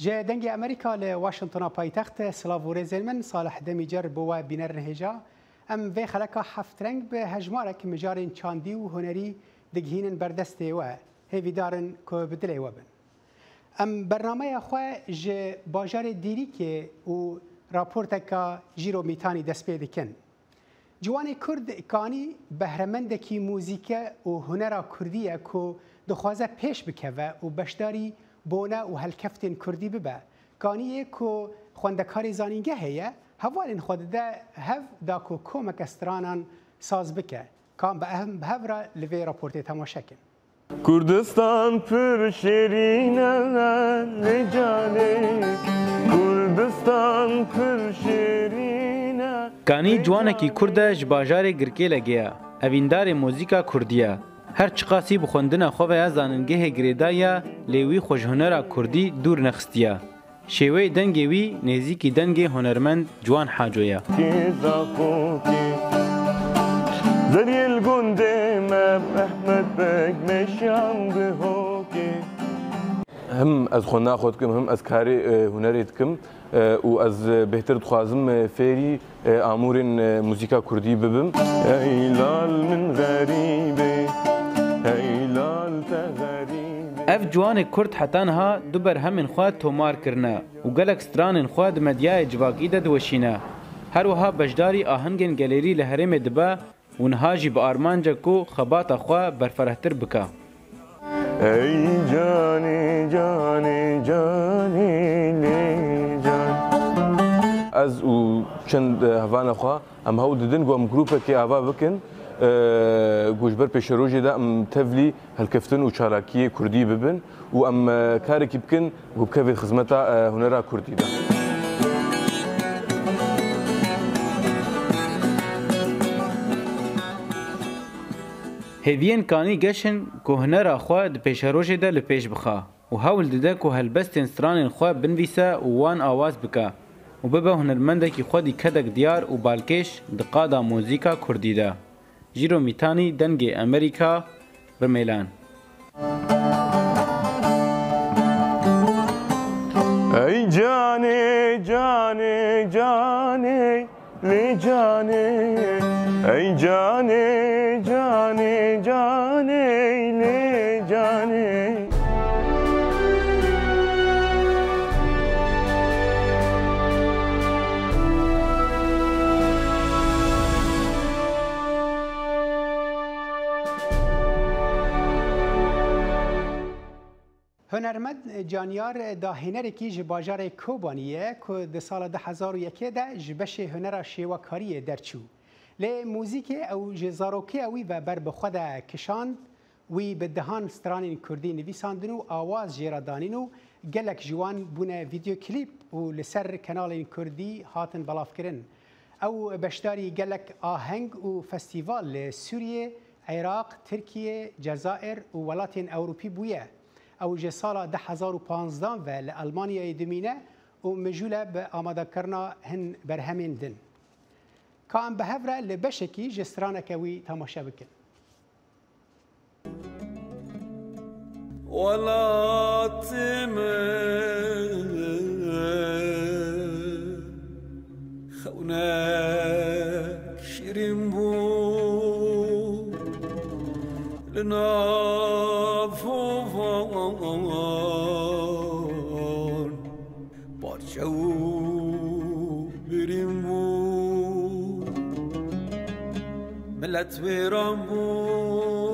جا دنگ امریکا لواشنطن پایتخت سلاوور زلمن صالح دمیجر بوا بینر نهجا ام و خلکا هفت رنگ به هجمارک مجارن چاندی و هنری دگهینن بردسته و هیوی دارن که بدلی وبن ام برنامه خواه ج باجار دیری که و راپورتکا جیرو میتانی دست پیدا کن جوان کرد کانی بهرمندکی موزیک و هنر کردیه که دخوازه پیش بکوه و بشداری بونه و هلکفتین کردی ببه کانیه که خوندکاری زانینگه هیه هوالین خود ده هف دا که کومک استرانان ساز بکه کام به اهم بهورا لوی راپورتی تماشا کن کردستان پر شیرینه لجانه کردستان پر شیرینه کانی جوانکی کرده جباجار گرکی لگیه اویندار موزیکا کردیه هر چقاسی بخوندن خواه یا زاننگه گریدایا لیوی خوش هنر کردی دور نخستیه شیوه دنگی وی نزیکی دنگ هنرمند جوان حاجویا زریل گنده مب احمد بگ مشام بهوکی هم از خونه خود کم هم از کاری هنریت کم و از بهتر دخوازم فری آمور موزیکا کردی ببم ایلال من غریبه ایلال تغریبه اف جوان کرد حتانها دوبر همین خواه تومار کرنه و گلک ستران خواه دمدیای جواکی ده دوشینه هر وها بجداری آهنگن گلیری لحرم دبا و نهاجی با آرمانجا کو خبات خواه برفرهتر بکا ای جانی جانی جانی لی جان از او چند هوان خواه ام هاو ددن گو ام گروپه که آوا بکن گوشبر پیش روزی ده ام تفلی هلکفتن و چالاکی کردی ببن و ام کاری کی بکن گو بکوی خدمتا هنرا کردی ده هیوین کانی گشن که هنر خواه ده پیش روژه ده لپیش بخواه و هاول ده که هلبستین ستران خواه بنویسه و وان آواز بکه و ببه هنرمنده که خودی کدک دیار و بالکش دقادا موزیکا کردی ده جیرو میتانی دنگ امریکا برمیلان ای جانی جانی جانی لی جانی ای جانی جانی جانی لی جانی هنرمند جانیار دا هنرکی جباجار کوبانیه که ده سال 2001 ده جبش هنر شیوکاری درچو لی موزیک او جزاروکی اوی و بر بخود کشاند وی به دهان ستران کردی نویساندن و آواز جیرادانین و گلک جوان بونه ویدیو کلیپ و لسر کانال کردی هاتن بلاف کرن او بشداری گلک آهنگ و فستیوال سوریه، عراق، ترکیه، جزائر و ولات اوروپی بویه او جه سال 2015 و لألمانیا دمینه و مجوله به آماده کرنا هن برهمین دن که ام به هفره لبشکی جسترانه وی تماشا بکن ولاتمه خونك شیرین بود لنافوان بارچو بریم بود ملت ویران بود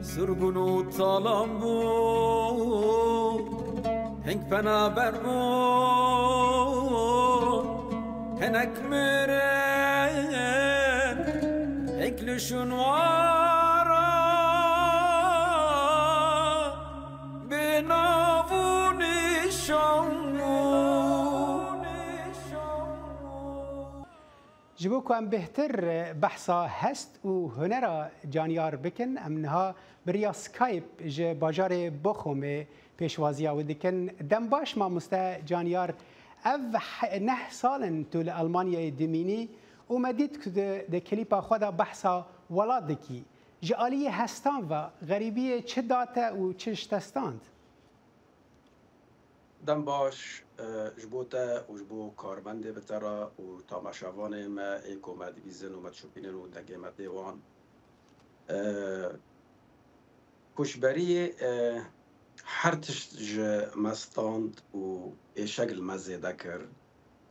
سرگون و تالان بود هنگ پنابر بود هنک مرن هنگ لشنوارا به ناوونی جبو که ام بهتر بحثا هست و هنر جانیار بکن امنها بریا سکایپ جه باجار بخومه پیشوازیا و دکن دم باش ما مسته جانیار او 9 سالن تو لألمانیا دمینی و مدید که ده کلیپا خدا بحثا ولاد دکی جعالی هستان و غریبی چه داته و چه شتستاند؟ دم باش جبوتا و جبو کارمند بترا و تماشاوان ما ایکو ما دیویزن و ما تشوپینن و دگه ما دیوان کشبری هر تشت مستاند و شکل مزیده کرد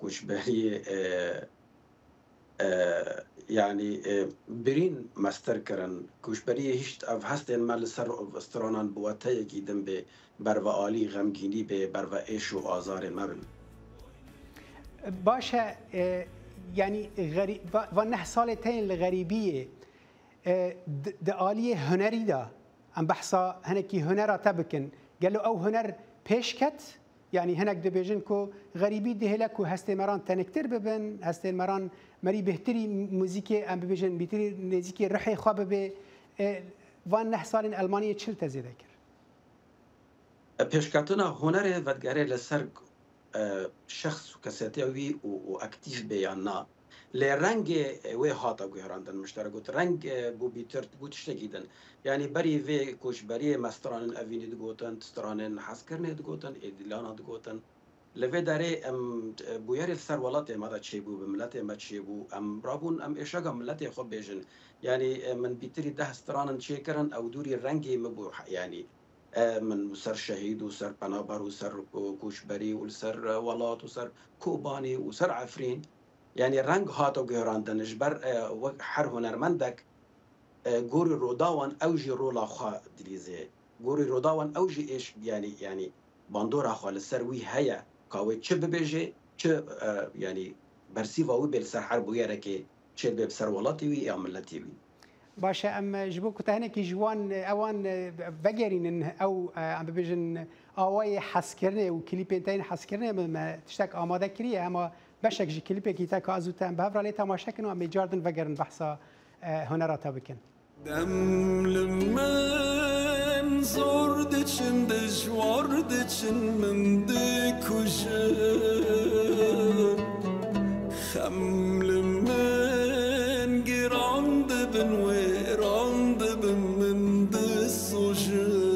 کشبری يعني برين مستر كرن كوشبري هشت اف هستن مال سر استرانان بواتای گیدن به برو عالی غمگینی به برو ایش و آزار مبن باشه يعني غريب و 9 سال تين الغريبيه د عالیه هنری دا ام بحثا هنکی هنر تبکن قالوا او هنر پیشکت يعني هناك دبيجن كو غريبي دهلك وهستي مران تنكتر ببن هستي مران مري بهتري موزيكي ام بيجن بيتري نزيكي رحي خواب به وان 9 سال المانيا چل تزيدكر پیشکتنا هنر ودگره لسر شخص کساتیوی و اکتیف بیانا لرنگ و هاتا گوهراندن مشترکوت رنگ بو بیتر بو تشتگیدن یعنی بری و کوش بری مستران اوینی دگوتن تستران حسکرنه دگوتن ادیلانا دگوتن لوی داره ام بویاری سر ولات ما چی بو بملت ما چی بو ام رابون ام اشاگا ملت خود بیجن یعنی من بیتری 10 استرانن چی کرن او دوری رنگی مبو یعنی من سر شهید و سر پنابر و سر کوشبری و سر ولات و سر کوبانی و سر عفرین يعني رنگ هاتو گهراندن جبر هر هنرمندك گوری روداوان اوجي رولا خوا دليزي گوری روداوان اوجي ايش يعني باندورا خوا لسر وي هيا كاوي چه ببيجي چه يعني برسيفا وي بالسر حرب ويركي چه بسر ولاتي وي عملتي وي باشا ام جبو كنت هناك جوان اوان بقرين او ام ببيجن اواي حسكرني وكليبين تاين حسكرني ما تشتاك اماده كريه اما بشك جي كليبي كيتا كازو تام بهفرا لي تماشا كنو ام جاردن وقرن بحثا هنراتا بكن دم لمن زرد چن دشوارد چن من دکوشن خم لمن گراند بن ویراند بن من دسوشن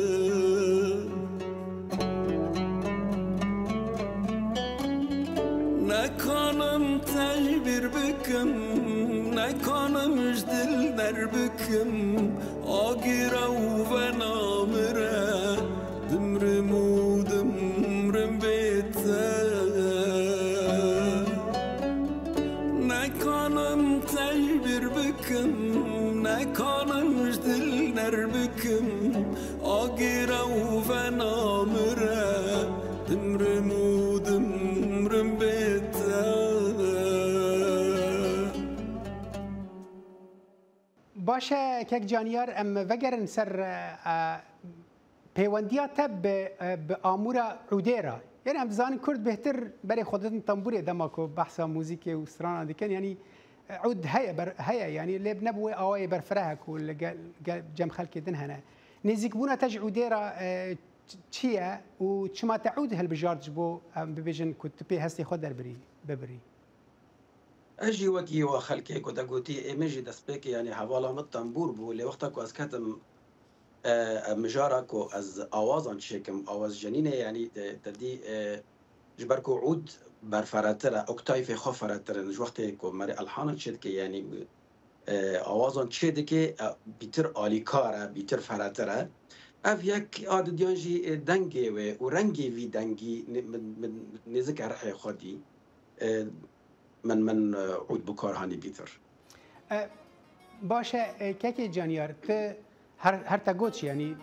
نکنم تعبیر بکم نکنم دل در بکم آگیره و نامره دمرم و دمرم بیتر نکنم تعبیر بکم نکنم دل در بکم آگیره و نامره دمرم و دمرم بیتر باشه كيك جانيار ام وقرن سر بيونديا تب بامورا عوديرا يعني ام زان كرد بهتر بري خودتن طنبوري دماكو بحثا موزيكي وسترانا دي كان يعني عود هيا يعني اللي بنبوي اواي برفرهك ولا جم خلك دن هنا نزيك بونا تج عوديرا تشيا وشما تعود هالبجارج بو ببيجن كنت بي هستي خدر بري ببري اجي وكي وخلكي كنت قلتي ايمجي دسبيكي يعني حوالا متنبور بو اللي وقتك واز كتم مجارك واز اوازان شيكم اوواز جنينه يعني تدي جبركو عود برفراتره اوكتايف خفراتره نج وقتي كو مري الحان شدكي يعني اوازان شدكي بيتر اليكاره بيتر فراتره اف يك عاد ديانجي دنگي و رنگي في دنگي من نذكر خدي من عود بكار هاني بيتر باشه كيكي جانيار ت هر تاگوچ يعني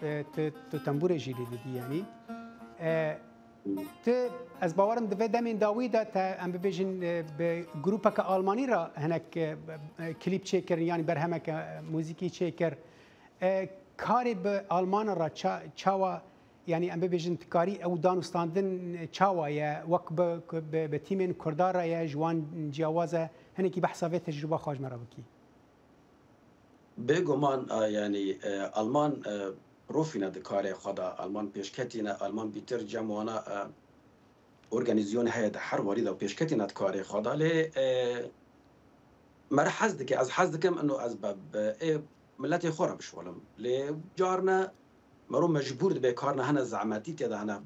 تو تنبور جيلي دي يعني ت از باورم دو دمين داويدا تا ام بيجن بجروبك الماني را هناك كليب تشيكر يعني برهمك موسيقي تشيكر كاري بالمان را تشاوا يعني ام بيجن تكاري او دانستاندن تشاوا يا وك بتيمن كردار يا جوان جوازه هناك بحثا في تجربه خاج مرابكي بگمان يعني المان روفينا دكاري خدا المان بيشكتينا المان بيتر جمعنا اورجانيزيون هيدا حر وريدا بيشكتينا دكاري خدا لي مر حزدك از حزدكم انه اسباب ملتي خورا بشولم لي جارنا مرو مجبور به کار نه هنه زعمتی تیدا هنه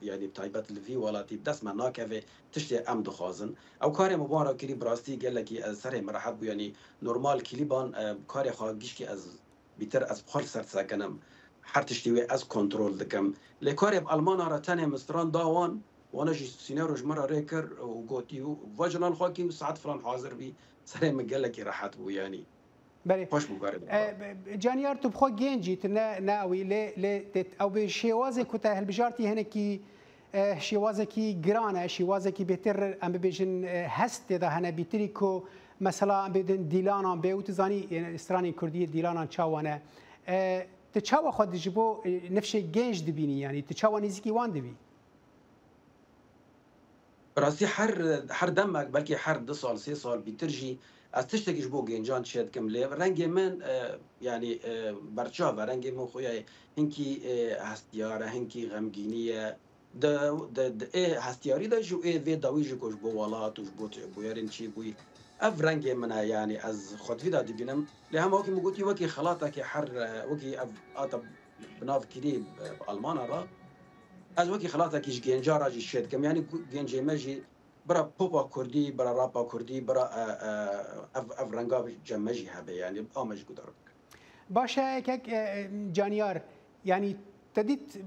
یعنی تایبت لوی ولاتی دست من ناکوه تشتی ام دخوازن او کار مبارا کلی براستی گله کی از سر مرحب بو یعنی نورمال کلیبان کار خواگیش کی از بیتر از خال سر سکنم هر تشتی از کنترل دکم لکار آلمان را تنه مستران داوان وانا جی سیناروش مرا ریکر و گوتی و واجنان خواکی و ساعت فلان حاضر بی سر مگله کی راحت بو یعنی بله خوش بگارد جانیار تو بخو گنجیت نه اوی ل او به شوازه کوته هلبجارتی هنه کی شوازه کی گرانه شوازه کی بهتر ام ببیجن هست ده هنه بیتری کو مثلا بدن دیلانان به اوتزانی استرانی کردی دیلانان چاوانه تچاو خود جبو نفش گنج دبینی یعنی تچاو نزیکی وان دبی راستی هر دمک بلکه هر 2 سال 3 سال بیترجی از تشتکیش بو گنجان شد کم لی رنگ من یعنی برچا و رنگ من خویای هنکی هستیاره هنکی غمگینیه د هستیاری دا جو وی داوی جو کوش بو ولات و بو یارین چی بوی اف رنگ من یعنی از خودوی دا دبینم لی هم وکی مگوتی وکی خلاطه که هر وکی آتا بناف کری آلمان را از وکی خلاطه کیش گنجا را جی شد کم یعنی گنجی مجی برا پوپا کردی برا راپا کردی برا اف رنگا جمجی هبه یعنی آمج گدار باشه که جانیار یعنی تدید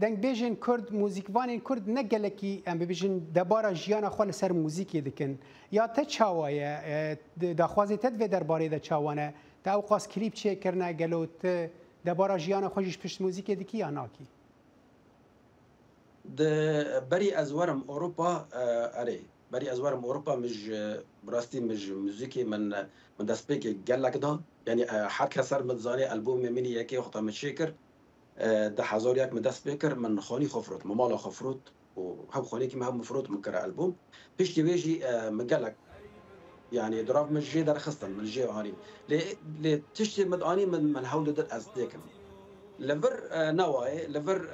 دنگ بیژن کرد موزیکوان کرد نگله کی ام بیژن دبارا جیانا خو سر موزیکی دکن یا ته چاوایه داخوازی تد و درباره د چاوانه تا اوقاس کلیپ چه کرنا گلوت دبارا جیانا خوش پشت موزیکی دکی یا ناکی بری از ورم اروپا اره بری از ورم اروپا مش براستی مش موزیکی من دست پیک گلک دا یعنی هر کسر متزانی البوم منی یکی وقت متشکر ده هزار یک مدست بکر من خانی خفروت ممالا خفروت و هم خانی که هم مفروت مکره البوم پیش ویجی مگلک يعني دراف من جي در خستن من جي هاني ل تشتي مداني من هول در از ديكم لفر نواي لفر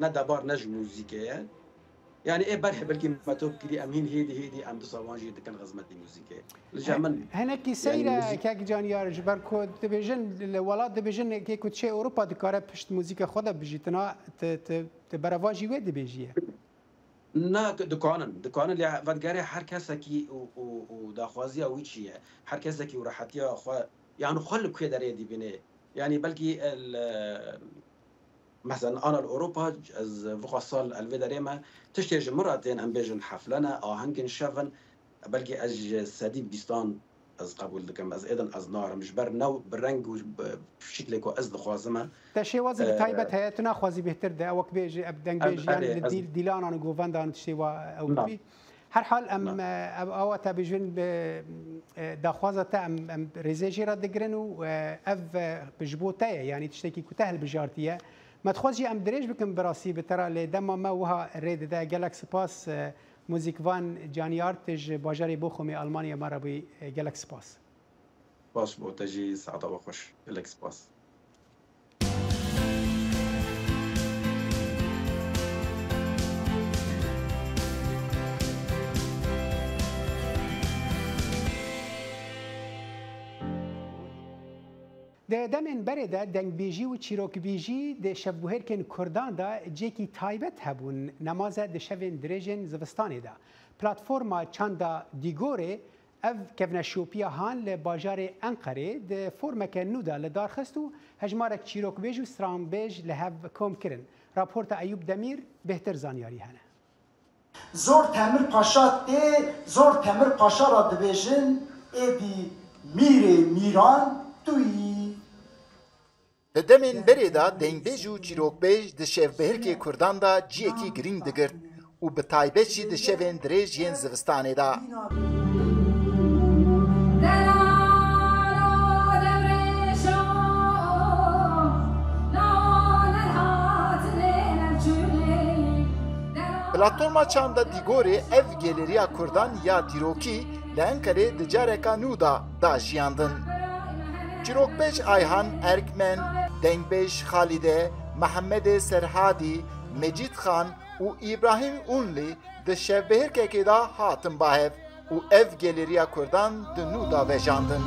ندبار نج موزيكيه يعني ايه برح بلكي ما توكلي امين هيدي ام تصوانجي دكن غزمتي موزيكيه لجامن هناكي سيره يعني كاك جانيار جبر كود دبيجن الولاد دبيجن كي كنت شي اوروبا دكاره بشت موزيكا خدا بجيتنا تبرواجي ود بيجيه نه دکانن لی ودگاری هر کسی کی و داخوازی او چیه هر کسی کی و راحتی خو یعنی خلق که داره دی بینه یعنی بلکی مثلا انا الاوروبا از وقصال الوداره ما تشتيج مرتين ام بيجن حفلنا آهنگن شفن بلکی از سدی بیستان از قبول دکم از ایدن از نار مش بر نو برنگ و شکل کو از دخوازمه تشي وازي تايبت هيتنا خوازي بهتر ده اوك بيجي ابدن بيجي يعني ديلان انا جوفان دان تشي او بي هر حال ام او تا بيجن داخوازه تا ام ريزيجي رد جرنو اف بجبوته يعني تشتكي كتهل بجارتيه ما تخوزي ام دريج بكم براسي بترى لدما ما وها ريد ده جالاكسي باس موزیکوان جانیار تج باجاری بخومی آلمانیا مرا بی گلکس باس باش بو تجی سعادة و خوش گلکس باس ده دمن برده دنگ بیجی و چیروک بیجی ده شبوهر کن کردان دا جیکی تایبت هبون نماز ده شوین درجن زوستانی دا پلاتفورما چاندا دیگوره اف کفنا شوپیا هان لباجار انقره ده فرمک نودا لدار خستو هجمارک چیروک بیج و سرام بیج لهف کوم کرن راپورت ایوب دمیر بهتر زانیاری هنه زور تامر پاشا زور تامر پاشا را دبیجن ایدی میران توی Li demên berê da dengbêj û çîrokbêj di şevbehirkê Kurdan da ciyekî girîng digirt û bi taybet jî di şevên dirêj yên zivistanê da. Platforma Çanda Digorê ev gelêriya Kurdan ya dîrokî li Enqerê di careka nû da jiyandin. Çîrokbêj Ayhan Erkmen, Dengbêj Xalide, Mehemmed Serhadî, Mecîd Xan û İbrahim Unlî di şevbehirkekê da hatin bahev û ev gelêriya Kurdan di nû da vejandin.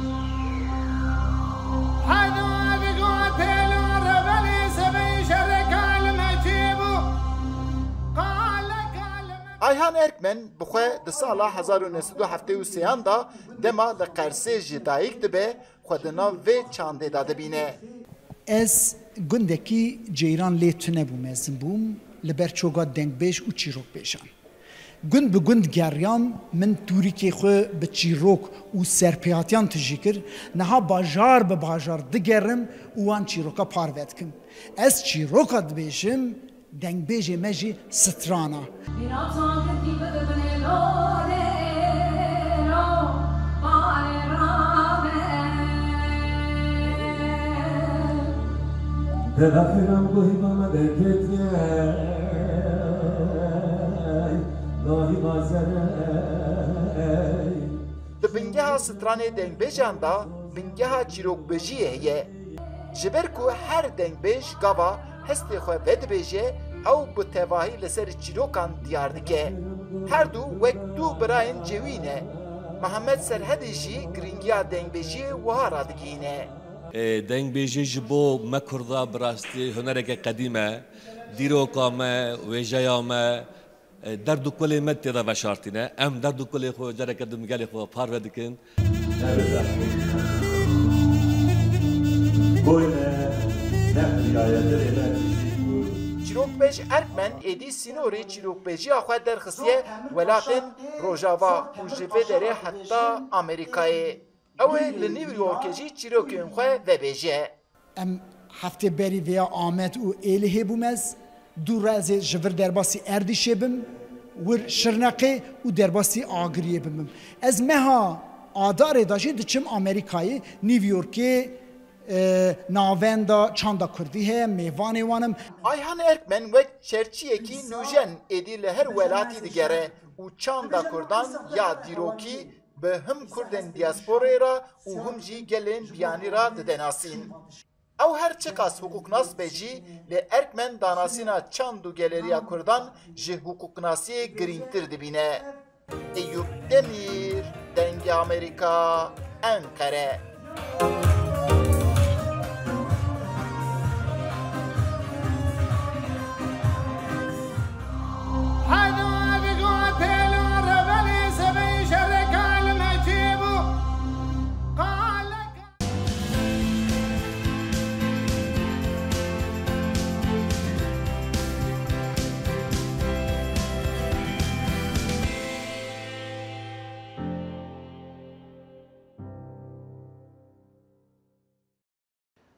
Ayhan Erkmen bixwe di sala 1973 da dema li Qersê jî dayîk dibe xwe di nav vê çandê da dibîne. Ez gundekî ceyran lê tune bû mezin bûm li ber çoga dengbêj û çîrokbêjan. Gund bi gund geryan min tûrîkê xwe bi çîrok û serpêhatiyan tijî kir, niha bajar bi bajar digerim û wan çîroka parve dikim. Ez çîroka dibêjim, dengbêjê me jî strana. Di bingeha stranê dengbêjan da bingeha çîrokbêjiyê heye. Ji ber ku her dengbêj gava hestê xwe vedibêje ew bi tevahî li ser çîrokan diyar dike. Her du wek du birayên cewî ne. Mihemed Serhedî jî giringiya dengbêjiyê wiha radigihîne. Dengbêjî ji bo me Kurda bi rastî hunereke qedîm e, dîroka me, wêjeya me, derd û kulê me têda veşartîne. Em derd û kulê xwe careke di migelê xwe parve dikin. Çîrokbêj Erkmen êdî sînorê çîrokbêjiya xwe derxistiye welatên Rojava û ji vê derê heta Amerîkayê. Ew ê li New Yorkê jî çîrokên xwe vebêje. Em heftê berî vêya Amed û Êlihê bûmez, du rezê ji vir derbasî Erdîşê bim, wir Şirneqê û derbasî Agiriyê bimim. Ez meha adarê da jî diçim Amerîkayê, New Yorkê, navenda çanda Kurdî heye, mêvanê wanim. Ayhan Erkmen wek çerçiyekî nûjen êdî li her welatî digere û çanda Kurdan ya dîrokî bi him Kurdên diasporayê ra û him jî gelên biyanî ra didenasîn. Ew her çi qas hukuknas be jî li Erkmen danasîna çand û geleriya Kurdan ji hukuknasiyê girîngtir dibîne. Eyüp Demir, Dengê Amerîka, Enkere.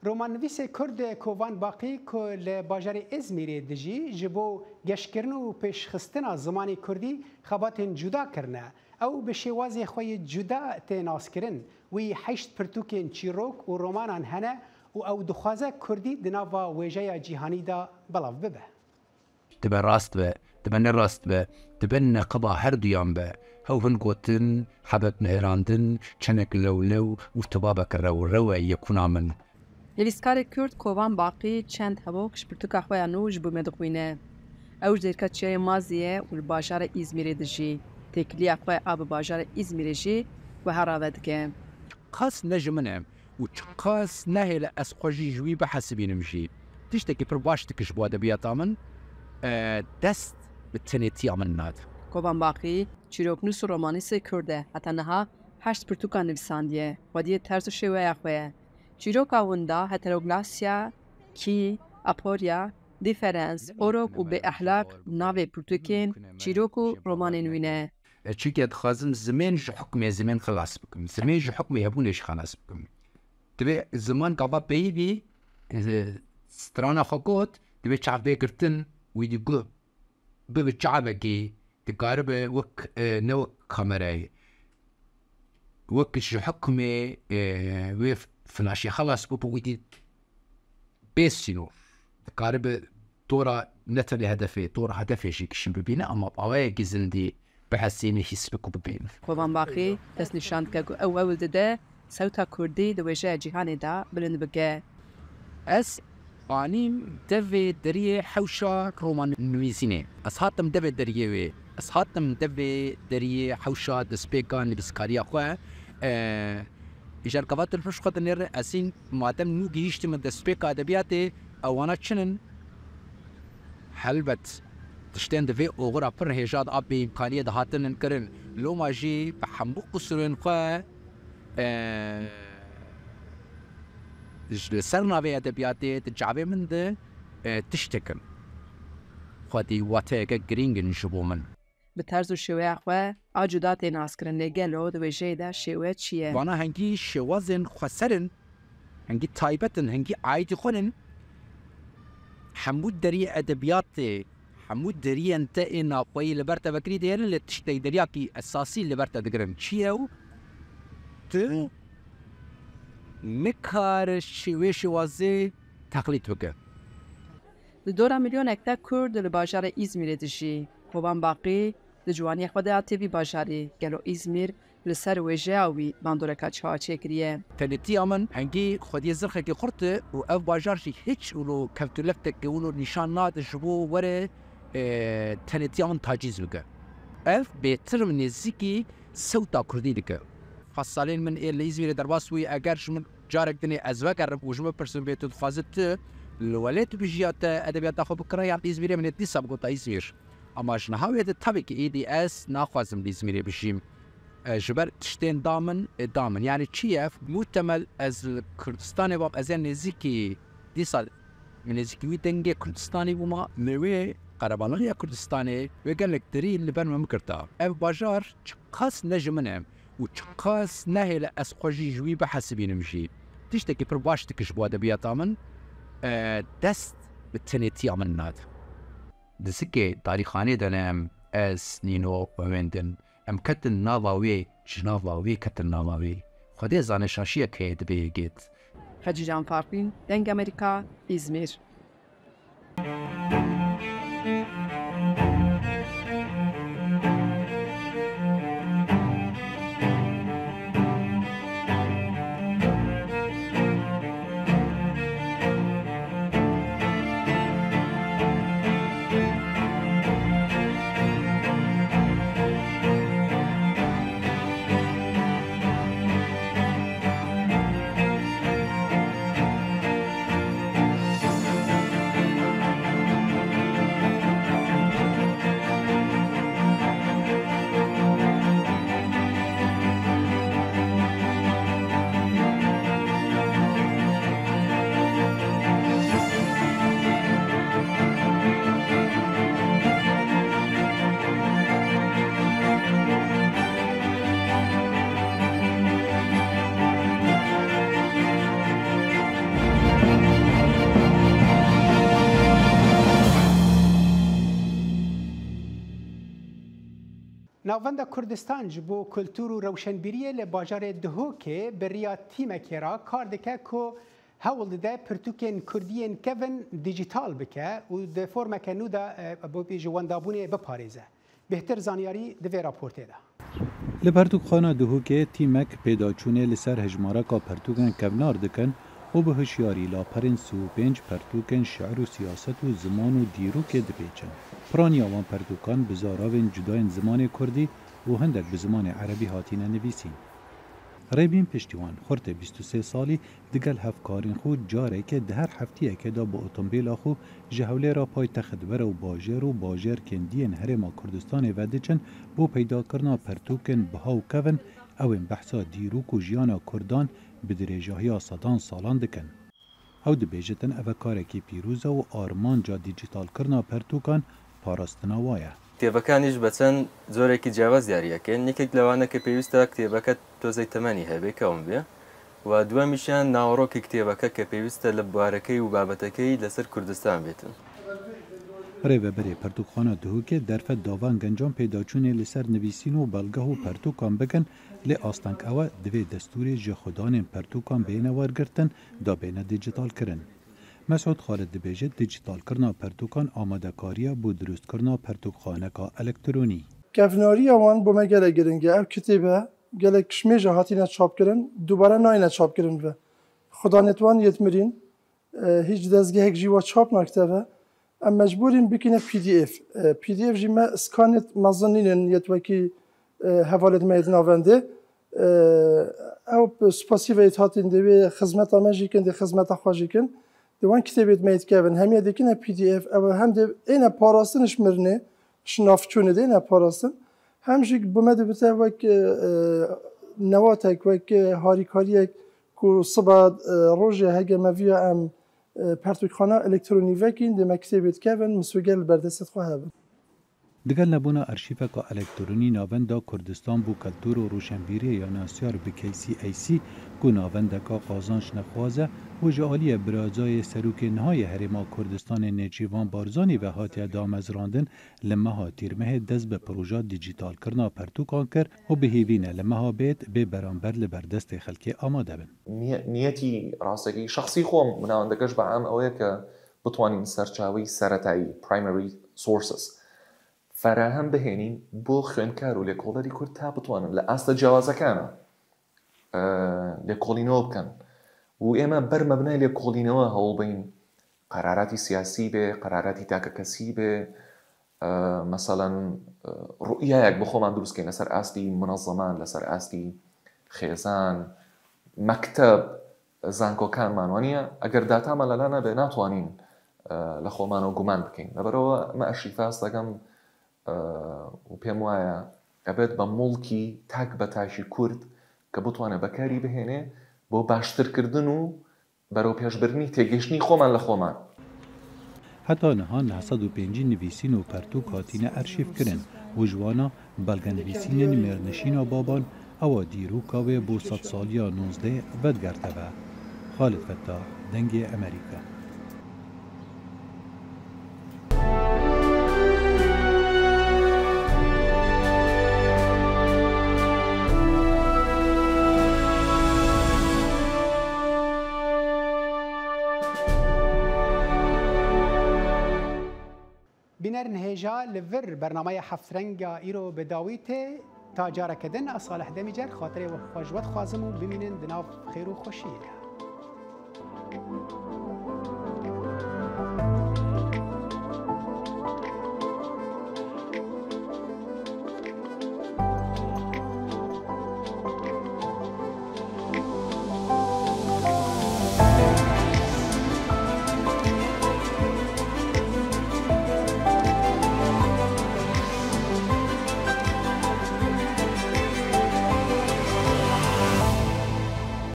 روماننویس کرد کوان باقی که لباجار ازمیر دجی جبو گشکرن و پیشخستن زمانی کردی خبات جدا کرنه او به شوازی خوی جدا تناس کرن وی حشت پرتوکین چیروک و رومانان هنه و او دخوازه کردی دناوا ویجای جیهانی دا بلاف ببه. تبا راست به، تبا نراست به، تبا نقبا هر دویان به. هون قوتن حبت نهراندن چنک لولو و تبابک رو یکونا من. نویسکار کرد کوان باقی چند هواکش پرتوکا خویا نوش بو مدخوینه. اوج درکتچه مازیه و باجار ازمیر دجی. تکلیه خواه آب باجار ازمیر جی و هراود که. قاس نجمنه و قاس نهل از خوشی جوی به حسبینم جی. تشتکی پر باشتکش بود بیات آمن دست به تنیتی آمن ناد. کوان باقی چیروکنوس و رومانیس کرده حتی نها 8 پرتوکا نویساندیه و دیه ترس و شوه خواه. چیروکا وندا هتروگلاسیا کی اپوریا دیفرنس اوروک و به اخلاق ناو پرتوکین چیروکو رومانین وینه. چیکه خازم زمان جو حکم زمان خلاص بکم. زمان جو حکم یابونش خلاص بکم. تبی زمان قبا بیبی سترانا خاکوت تبی چعبه کرتن ویدی گو به چعبه کی تقارب وک نو کامرای وک جو حکم ویف فناشي خلاص بويدي بيسينو قارب طورا نتلي هدفي طورا هدفي شيك شنبينا اما باوي جزندي بحسيني حسبكو ببين کوان باقی دست نشاند که اول ده صوتا کردی دوجه جهانی دا بلند بگه اس قانیم دوی دریه حوشا رومان نویسینه اس هاتم دوی دریه اس هاتم دوی دریه حوشا دسپیکان بسکاریا خواه إيجار كفات الفرش خد نير أسين مادام نوجي يشتم الدسبيك أدبياته أو أنا تشنن حلبت تشتين دفي وغرا پر هجاد أبي إمكانية دهاتن نكرن لو ما جي بحمو قصرين خوا سرنا في أدبياتي تجعبي من ده تشتكن خودي واتيك جرينجن شبو من به طرز و شێوەیە خۆ ئاجودا تێ ناسکردن لێگەلەوە دەبێژەیەدا شێوەیە چییە؟ وانا هەنگی شێوازن خۆسەرن هەنگی تایبەتن هەنگی ئایتی خۆنن هەموو دەری ئەدەبیاتێ هەموو دەریەن تە ناپۆیی لەبەر تەبەکری دێرن لە تشتەی دەریاکی ئەساسی لەبەر تە دەگرن چییە و ت مکار شێوێ شێوازێ تەقلیت بکە Li dora milyonekte Kurd li bajarê İzmîrê dijî. Hoban Baqî di ciwaniyê xwe de ya têvî bajarê gelo İzmîr li ser wêjeya wî bandoreka çawa çêkiriye. تەنێتیا من هەنگی خودیە زرخێکی قورتە و ئەو باژارشی هیچ و کەوتولەفتێکی ون و نیشان نادە ji بۆ وەرە تەنێتیا من تاجیز بکە. ئەv بێتر نێزیکی سەوتا کوردی دکە. فەساڵێن من ئێ لە ئیزمێرە دەرباس وی ئەگەر ji min carek dinê ez vegerim û ji min pirsin bê tu dixwazit tu li welê tu bijîya te edebiyata xwe bikire yan İzmîrê min ê dîsa bigota İzmîr. Ama ji niha wê de tabii ki êdî ez naxwazim li İzmîrê bijîm. Ji ber tiştên da min da min. Yani çi ev muhtemel ez li Kurdistanê bab ez ê nêzîkî dîsa nêzîkî wî dengê Kurdistanê bûma li wê qerebalixiya Kurdistanê wê gelek dirî li ber me mikirta. Ev bajar çi qas ne ji min e û çi qas nehêle ez xwe jî ji wî bihesibînim jî. Tiştekî pir baş dikir ji bo edebiyata min dest bi tenêtiya min nade. Di sikê tarîxanê de ne em ez nîno wendin em ketin nava wê ji nava wê ketin nava wê. Xwedê zane şaşiyek heye dibe gêt. Hacı Can Farklı, Deng Amerika, İzmir. ناوەندە کوردستان ji bo kultur û rewşenbîriyê li bajarê Duhokê bi riya tîmekê ra kar dike ku hewl dide pirtûkên Kurdiyên kevin dijîtal bike û di formeke nû de ji wendabûnê biparêze. Bêhtir zanyarî di vê raportê de. Li pertûkxana Duhokê tîmek pêdaçûnê li ser hejmareka pertûkên kevnar dikin û bi hişyarî laperên pênc pertûkên şeir û siyaset û ziman û dîrokê dipêçin. Piraniya wan pertûkan bi zaravên cudayên zimanê Kurdî û hindek bi zimanê Erebî hatîne nivîsîn. Rêbîn piştîwan xurtê 23 salî digel hevkarên xwe carekê di her heftiyekê da bi otomobîla xwe ji hewlêra paytexê dibere û bajêr û bajerkên diyên Herêma Kurdistanê ve diçin bo peydakirina pertûkên biha û kevin ewên behsa dîrok û jiyana Kurdan bi dirêjahiya sedan salan dikin. Ew dibêjitin ev karekî pîrûz e û armanca dijîtalkirina pertûkan parastina wa ye. کتێبەکانیش بە چەند زۆرێکی جیاواز دیاریەکەن یەکێک لەوانە کە پێویستە کتێبەکە تۆزەی تەمەنی هەبێ کەون بێ و دووەمیشیان ناوەڕۆکی کتێبەکە کە پێویستە لە بوارەکەی و بابەتەکەی لەسەر کوردستان بێتن. Rêveberê pertûkxana Duhokê derfet davan gencan pêdaçûnê li ser nivîsîn û belgeh û pertûkan bikin lê asteng ew divê destûrê ji xwedanên pertûkan bêhne wergirtin da bêhne dijîtalkirin. Mesud Xalid dibêje dijîtalkirina pertûkan amadekariya bû durustkirina pertûkxaneka elektronî. Kevnariya wan bû me gelek giring e. Ev kitêbe gelek kişmêja hatîne çapkirin, dubare nayîne çapkirin ve. Xudanêtwan yetmirîn, hiç dezgehek jî wa çap nakiteve. Em mecburîn bikine PDF. PDF jî me skanêt mezinînin yetwekî hevalê me yê navendê. Ew spasî ve hatîn divê xizmeta me jî kin, dê xizmeta xwe jî kin. دوان کتابت میت کردن همیشه دیگه PDF اما هم ده اینا پاراستنش مرنه شنافچونه ده اینا پاراستن همچنین بومده بته وک نواتک وک هاریکاریک کو صبح روزه هجم ویا ام پرتوخانه الکترونی وکین ده مکتبت کردن مسوگل بردست خواهد. دگل نبونا ارشیفکا الکترونی ناوندا کردستان بو کلتور و روشنبیری یا ناسیار به KCAC کو ناوندکا قازانش نخوازه و جعالی برازای سروک نهای هرما کردستان نجیوان بارزانی و هاتی دامزراندن لمها تیرمه دست به پروژه دیجیتال کرنا پرتوکان کر و به هیوینه لمها بیت به برانبر لبردست خلکی آماده بن. نیتی راستگی شخصی خوام من ناوندکش با عام اوه که بتوانیم سرچاوی سرطایی primary sources فراهم بهێنین بۆ خوێندکار و لێکۆڵەری کورد تا بتوانن لە ئاستە جیاوازەکانە لێکۆڵینەوە بکەن و ئێمە بەر مەبنای لێکۆڵینەوە هەوڵبین قەراراتی سیاسی بێ قەراراتی تاکەکەسی بێ مەسەڵەن ڕوئیایەک بۆ خۆمان دروستکەین لەسەر ئاستی منەظەمان لەسەر ئاستی خێزان مەکتەب زانکۆکانمان وانە ئەگەر داتامە لەلا نەبێ ناتوانین لە خۆمانەوە گومان بکەین لەبەرەوە ئەمە ئەرشیفاس دەگەم و پێم وایە ئەبێت بە مڵکی تاک بە تاشی کورد کە بتوانێت بەکاری بهێنێ بۆ باشترکردن و بەرەو پێشبردنی تێگەشتنی خۆمان لە خۆمان. حتی نهان 905 نویسین و پرتوک هاتینە ئەرشیف کردن و جوانا بەڵگە نویسینە نمێرنشین و بابان ئەوە دیروکاوێ بۆ 100 ساڵیا 19 بەدگەرتەوە. خالد فتاح دەنگی ئەمریکا. بینر نهجا لور برنامه هفت رنگ ایرو بداویت تا جاره کدن اصالح دمیجر خاطر و خوشوت خوازم و ببینن دناف خیر و خوشیه.